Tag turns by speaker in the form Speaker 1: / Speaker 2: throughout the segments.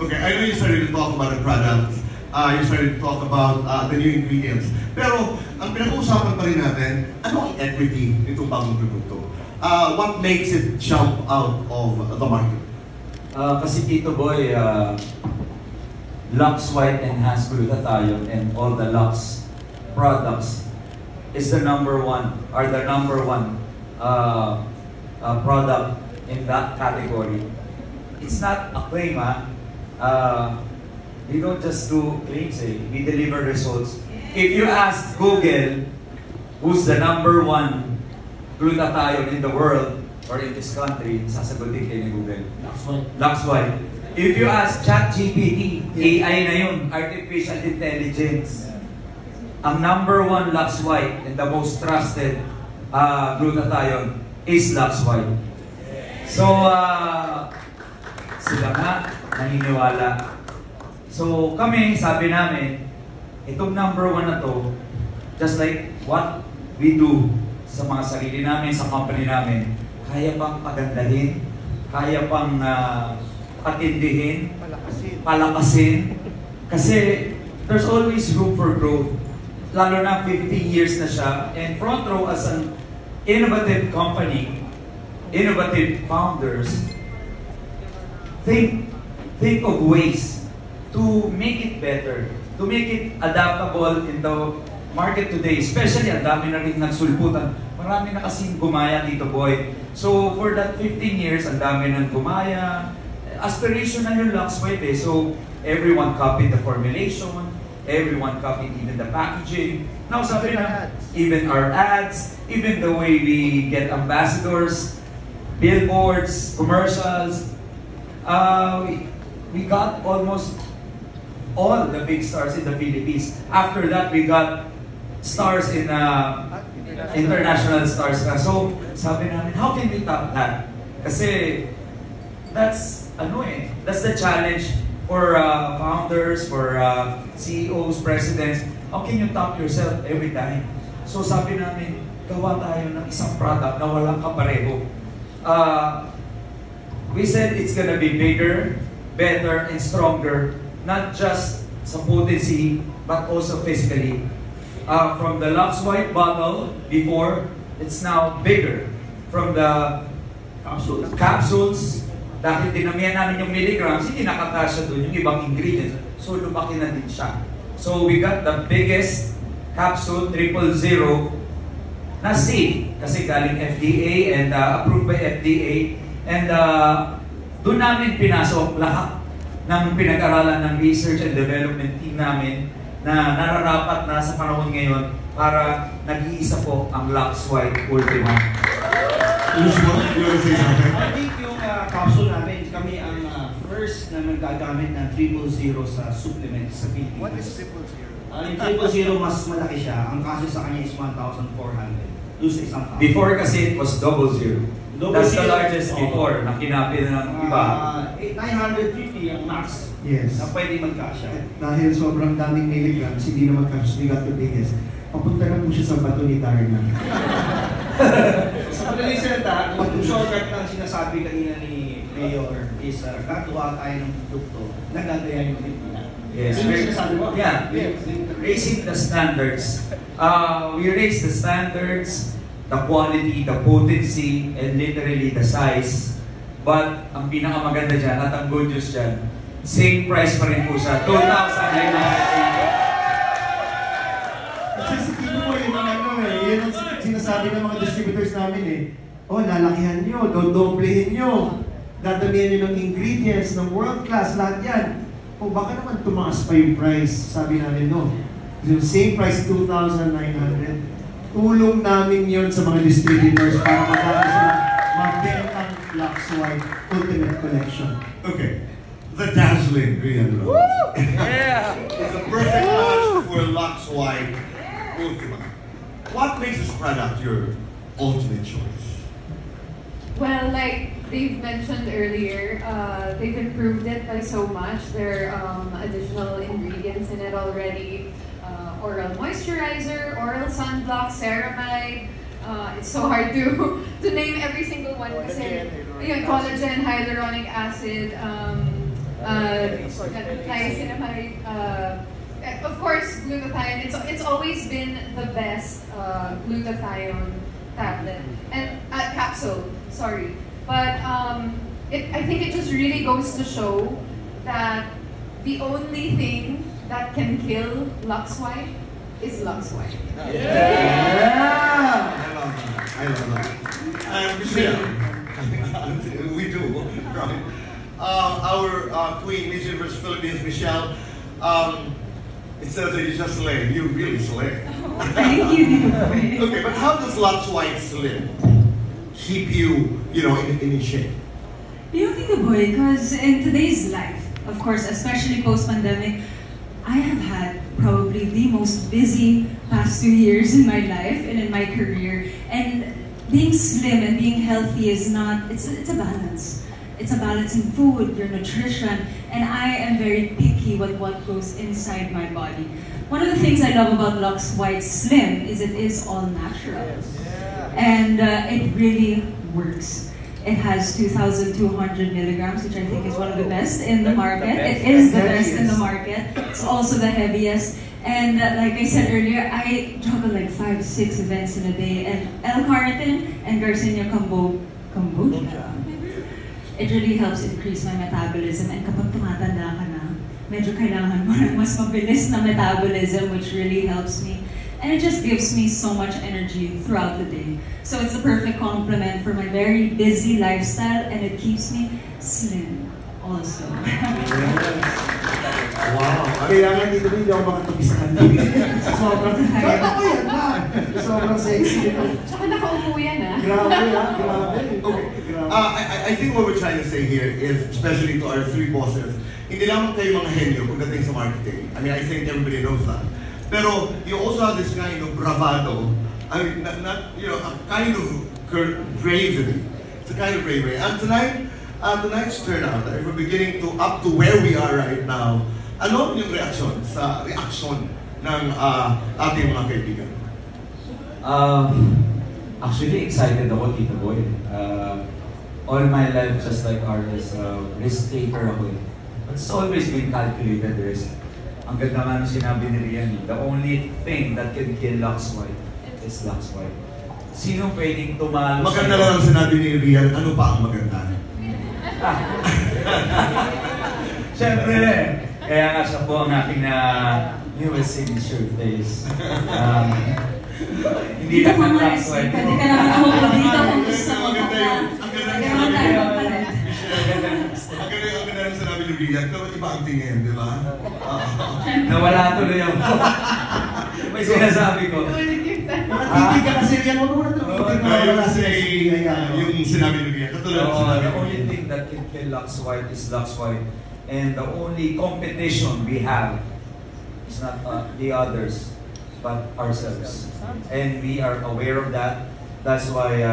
Speaker 1: Okay, I know you started to talk about the products. You started to talk about the new ingredients. Pero, ang pinag-uusapan pa rin natin, ano ang equity nitong bagong produkto? What makes it jump out of the market?
Speaker 2: Kasi Tito Boy, Lux White Enhanced Glutathione and all the Lux products is the number one product in that category. It's not a claim, we don't just do claims, we deliver results. If you ask Google, who's the number one glutathione in the world or in this country, sasagutin kayo ni Google. Lux White. If you ask ChatGPT, AI na yun, Artificial Intelligence. Ang number one Lux White and the most trusted glutathione is Lux White. So, sila nga naniniwala. So, kami, sabi namin, itong number one na to, just like what we do sa mga sarili namin, sa company namin, kaya pang pagandahin, kaya pang patindihin, palakasin. Kasi there's always room for growth. Lalo na 50 years na siya. And Front Row as an innovative company, innovative founders, think of ways to make it better, to make it adaptable in the market today. Especially, ang dami na rin nagsulputan. Marami na kasing gumaya dito, boy. So, for that 15 years, ang dami nang gumaya. Aspirational yung Lux White eh. So, everyone copied the formulation, everyone copied even the packaging. Now, sabi na, even our ads, even the way we get ambassadors, billboards, commercials, we got almost all the big stars in the Philippines. After that, we got stars in international stars na. So, sabi namin, how can we top that? Kasi, that's the challenge for founders, for CEOs, presidents. How can you top yourself every time? So, sabi namin, gawa tayo ng isang product na walang kapareho. We said it's gonna be bigger, better, and stronger. Not just sa potency, but also physically. From the Lux White bottle before, it's now bigger. From the capsules, dahil dinamihan namin yung milligrams, hindi nakakasya doon yung ibang ingredients. So, lumaki na din siya. So, we got the biggest capsule, 000, na safe. Kasi galing FDA and approved by FDA. And doon namin pinasok lahat ng pinag-aralan ng research and development team namin na nararapat na sa panahon ngayon para nag-iisa po ang Lux White Ultima.
Speaker 3: I think yung capsule namin, kami ang first na nagagamit ng 000 sa supplements sa Pilipinas.
Speaker 4: What is 000?
Speaker 3: Yung 000 mas malaki siya. Ang kaso sa kanya is 1,400. Doon sa isang capsule.
Speaker 2: Before kasi it was 00. That's the largest before na kinapin ng iba.
Speaker 3: 950 ang max.
Speaker 4: Yes.
Speaker 3: Na pwede magkasya.
Speaker 4: Dahil sobrang daming milligrams, hindi na magkasya, we got the biggest. Papunta na po siya sa bato ni Darna.
Speaker 3: Sa madaling salita, yung shortcut ng sinasabi kanina ni Mayor is gagawa tayo ng produkto na gagaya yung Pilipinas.
Speaker 2: Yes. Yeah. Raising the standards. We raise the standards, the quality, the potency, and literally the size. But ang pinakamaganda dyan at ang good news dyan, same price pa rin po siya, 2,980.
Speaker 4: Kasi si Tito mo yun ang sinasabi ng mga distributors namin eh. Oh, lalakihan nyo, dodoblehin nyo, dadamihan nyo ng ingredients, ng world class, lahat yan. O baka naman tumaas pa yung price, sabi namin no. Yung same price, 2,900. Tulong namin yon sa mga distributors para magkakaroon sila magbentang Lux White Ultimate Collection.
Speaker 1: Okay. The dazzling green rose.
Speaker 2: Yeah!
Speaker 1: It's a perfect match for Lux White Ultima. What makes this product your ultimate choice?
Speaker 5: Well, like they've mentioned earlier, they've improved it by so much. There are additional ingredients in it already. Oral moisturizer, oral sunblock, ceramide. It's so hard to name every single one. Kasi, collagen, hyaluronic acid, Niacinamide, of course, glutathione. It's always been the best glutathione tablet and capsule. Sorry, but I think it just really goes to show that the only thing that can kill Lux White is Lux White.
Speaker 4: Yeah!
Speaker 1: I love that. Michelle, we do, right? Our Queen, Miss Universe Philippines, Michelle, it says that you just slay. You really slay.
Speaker 6: Thank you.
Speaker 1: Okay, but how does Lux White Slim keep you, in shape?
Speaker 6: Beauty boy, because in today's life, of course, especially post-pandemic, I have had probably the most busy past 2 years in my life and in my career. And being slim and being healthy is not, it's a balance. It's a balance in food, your nutrition, and I am very picky with what goes inside my body. One of the things I love about Lux White Slim is it is all natural. And it really works. It has 2,200 milligrams, which I think is one of the best in the market. It is the best in the market. It's also the heaviest. And like I said earlier, I juggle like 5-6 events in a day. And L-carnitine and Garcinia kombucha. It really helps increase my metabolism. And kapag tumatanda ka na, medyo kailangan mo ng mas mabilis na metabolism, which really helps me. And it just gives me so much energy throughout the day. So it's the perfect complement for my very busy lifestyle, and it keeps me slim also.
Speaker 4: Wow! Kaya nga dito hindi ako makatabi sa kanila. Sobrang kaya ako yan, ma! Sobrang sexy nito.
Speaker 5: Tsaka nakaupo yan, ah.
Speaker 4: Grabe, grabe.
Speaker 1: Okay. I think what we're trying to say here is, especially to our three bosses, hindi lamang kayo mga henyo pagdating sa marketing. I mean, I think everybody knows that. Pero you also have this kind of bravado. I mean, not a kind of bravery. It's a kind of bravery. And tonight's turnout, we're beginning to up to where we are right now. Ano yung reaksyon ng ating mga kaibigan?
Speaker 2: Actually, excited ako, Tito Boy. All my life, just like ours, risk taker ako. It's always been calculated risk. Ang ganda nga nung sinabi ni Rian, the only thing that can kill Lux White is Lux White. Sino pwedeng tumalo sa'yo?
Speaker 1: Maganda lang ang sinabi ni Rian, ano pa ang maganda?
Speaker 2: Siyempre, kaya nga siya po ang aking newest signature face. Hindi lang ang Lux White.
Speaker 6: Pwede ka naman ako dito kung gusto mo.
Speaker 1: Ang ganda
Speaker 6: naman tayo magpalit.
Speaker 1: Ang ganda rin sinabi ni Rian, pero iba ang tingin, di ba?
Speaker 2: Nawala tuloy ako. May sinasabi ko.
Speaker 4: Matitig ka kasi yan, huwag mo na tumitig na wala
Speaker 1: Yung sinabi ni Rian, katulad ng sinabi
Speaker 2: The
Speaker 1: ni
Speaker 2: only
Speaker 1: Rian.
Speaker 2: thing that can kill Lux White is Lux White. And the only competition we have is not the others, but ourselves. And we are aware of that. That's why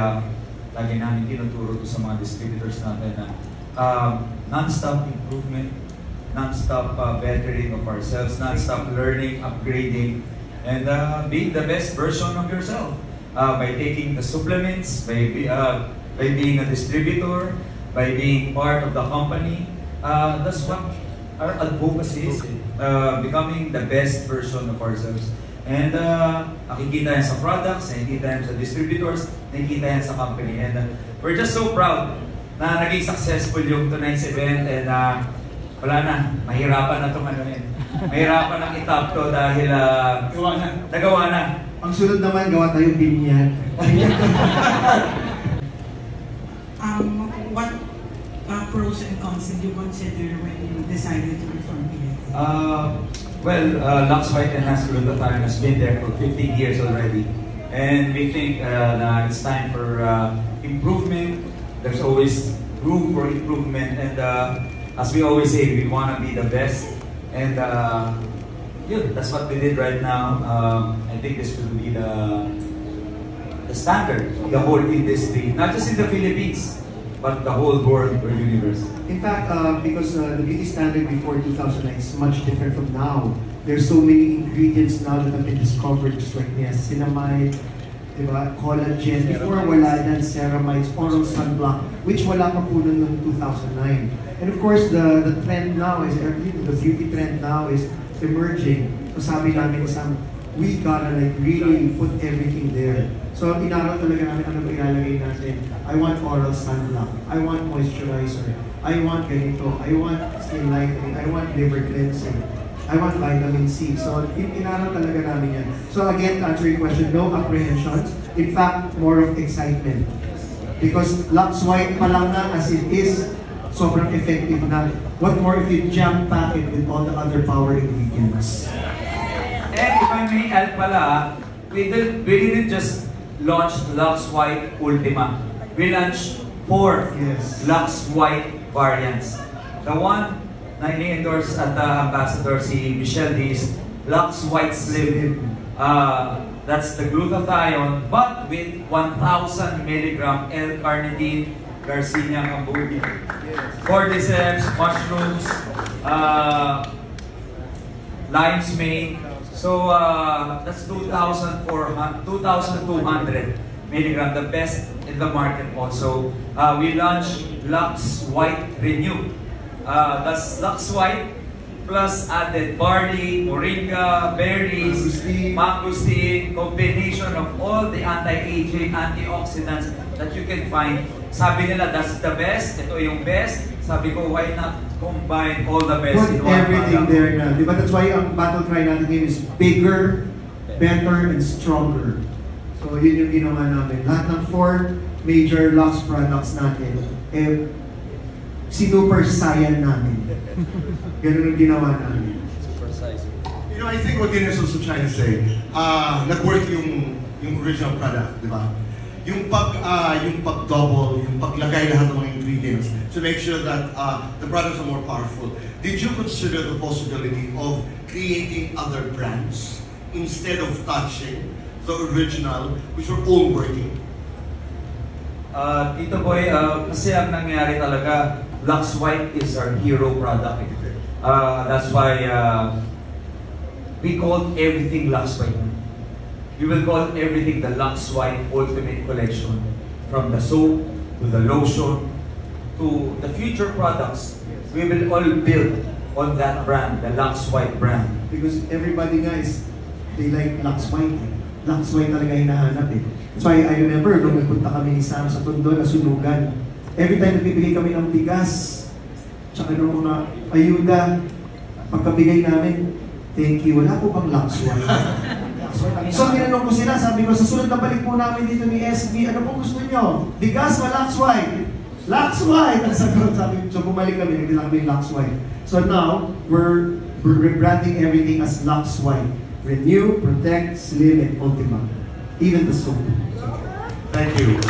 Speaker 2: lagi namin tinuturo to sa mga distributors natin na non-stop improvement, non-stop bettering of ourselves, non-stop learning, upgrading, and being the best version of yourself by taking the supplements, by being a distributor, by being part of the company. That's what our advocacy is, becoming the best version of ourselves. And nakikita yan sa products, nakikita yan sa distributors, nakikita yan sa company. And we're just so proud na naging successful yung tonight's event, and wala na, mahirapan na itong ano yun. Mahirapan ng itap to dahil nagawa na.
Speaker 4: Ang sunod naman, gawa tayong binyan.
Speaker 7: What pros and cons did you consider when you decided to reform PF?
Speaker 2: Lux White Enhanced Glutathione has been there for 15 years already. And we think that it's time for improvement. There's always room for improvement. And as we always say, we want to be the best. And that's what we did right now. I think this will be the standard of the whole industry, not just in the Philippines, but the whole world or universe.
Speaker 4: In fact, because the beauty standard before 2009 is much different from now. There's so many ingredients now that have been discovered, just like niacinamide, diba? Collagen. Before wala yan, ceramides, oral sunblock. which wala pa po noong 2009. And of course, the trend now is, the beauty trend now is emerging. So sabi namin isang, we gotta like really put everything there. So inaral talaga namin ano ba ilalagay natin. I want oral sunblock, I want moisturizer, I want ganito, I want skin lightening, I want liver cleansing, I want vitamin C. So inaral talaga namin yan. So again, to answer your question, no apprehensions. In fact, more of excitement. Because Lux White pa lang na as it is, sobrang effective na. What more if you jam pack it with all the other power ingredients?
Speaker 2: And if I may add pala, we didn't just launch Lux White Ultima. We launched 4
Speaker 4: Yes.
Speaker 2: Lux White variants. The one na ini-endorse at ambassador si Michelle Diaz, Lux White Slim. That's the glutathione, but with 1,000 milligram L-carnitine, Garcinia cambogia, cordyceps, mushrooms, lion's mane. So that's 2,200 milligram, the best in the market also. We launched Lux White Renew. That's Lux White plus added barley, moringa, berries, mangosteen, combination of all the anti-aging, antioxidants that you can find. Sabi nila, that's the best. Ito yung best. Sabi ko, why not combine all the best
Speaker 4: Put
Speaker 2: in one
Speaker 4: everything
Speaker 2: product?
Speaker 4: there na. Diba? That's why ang battle cry natin ngayon is bigger, better, and stronger. So yun yung ginawa namin. Lahat ng 4 major Lux products natin, super saiyan namin. Ganun ang ginawa namin.
Speaker 1: You know, I think what Din is also trying to say, nag-work yung original product, di ba? Yung pag-double, yung paglagay lahat ng mga ingredients to make sure that the products are more powerful. Did you consider the possibility of creating other brands instead of touching the original, which were all working?
Speaker 2: Tito Boy, kasi ang nangyari talaga, Lux White is our hero product. That's why we called everything Lux White. We will call everything the Lux White Ultimate Collection. From the soap, to the lotion, to the future products. We will all build on that brand, the Lux White brand.
Speaker 4: Because everybody nga is, they like Lux White. Lux White talaga hinahanap eh. That's why I remember nung nagpunta kami ni Sam sa Tondo na sunugan. Every time nagbibigay kami ng bigas, tsaka ng mga ayuda, pagkabigay namin, thank you, wala po bang Lux White? So tinanong ko sila, sabi ko, sa sunod na balik po namin dito ni SB, ano po gusto nyo? Bigas o Lux White? Lux White! Ang sagot, sabi, so bumalik kami, nagdala kami Lux White. So now, we're rebranding everything as Lux White. Renew, protect, slim, and ultima. Even the soap.
Speaker 1: Thank you.